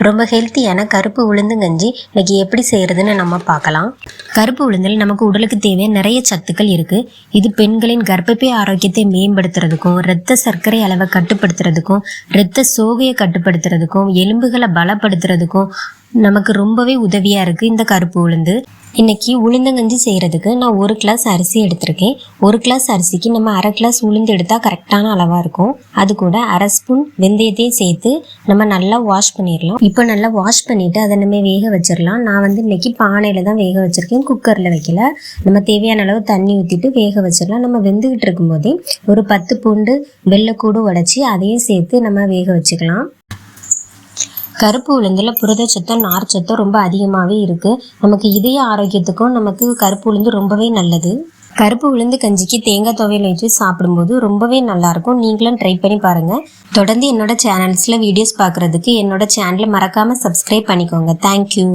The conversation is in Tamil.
ரொம்ப ஹெல்த்தியான கருப்பு உளுந்து கஞ்சி இன்னைக்கு எப்படி செய்கிறதுன்னு நம்ம பார்க்கலாம். கருப்பு உளுந்தில் நமக்கு உடலுக்கு தேவையான நிறைய சத்துக்கள் இருக்குது. இது பெண்களின் கர்ப்பப்பை ஆரோக்கியத்தை மேம்படுத்துறதுக்கும், இரத்த சர்க்கரை அளவை கட்டுப்படுத்துறதுக்கும், இரத்த சோகையை கட்டுப்படுத்துறதுக்கும், எலும்புகளை பலப்படுத்துறதுக்கும் நமக்கு ரொம்பவே உதவியாக இருக்குது இந்த கருப்பு உளுந்து. இன்றைக்கி உளுந்தங்கஞ்சி செய்கிறதுக்கு நான் 1 கிளாஸ் அரிசி எடுத்திருக்கேன். 1 கிளாஸ் அரிசிக்கு நம்ம 1/2 கிளாஸ் உளுந்து எடுத்தால் கரெக்டான அளவாக இருக்கும். அது கூட 1/2 ஸ்பூன் வெந்தயத்தையும் சேர்த்து நம்ம நல்லா வாஷ் பண்ணிடலாம். இப்போ நல்லா வாஷ் பண்ணிவிட்டு அதை நம்ம வேக வச்சிடலாம். நான் இன்றைக்கி பானையில் தான் வேக வச்சுருக்கேன், குக்கரில் வைக்கல. நம்ம தேவையான அளவு தண்ணி ஊற்றிட்டு வேக வச்சிடலாம். நம்ம வெந்துக்கிட்டு இருக்கும்போதே ஒரு 10 பூண்டு வெள்ளைக்கூடு உடைச்சி அதையும் சேர்த்து நம்ம வேக வச்சுக்கலாம். கருப்பு உளுந்தில் புரதச்சத்தும் நார்ச்சத்தும் ரொம்ப அதிகமாகவே இருக்குது. நமக்கு இதய ஆரோக்கியத்துக்கும் நமக்கு கருப்பு உளுந்து ரொம்பவே நல்லது. கருப்பு உளுந்து கஞ்சிக்கு தேங்காய் துவையல் வச்சு சாப்பிடும்போது ரொம்பவே நல்லாயிருக்கும். நீங்களும் ட்ரை பண்ணி பாருங்கள். தொடர்ந்து என்னோட சேனல்ஸில் வீடியோஸ் பார்க்குறதுக்கு என்னோட சேனலை மறக்காமல் சப்ஸ்கிரைப் பண்ணிக்கோங்க. தேங்க்யூ.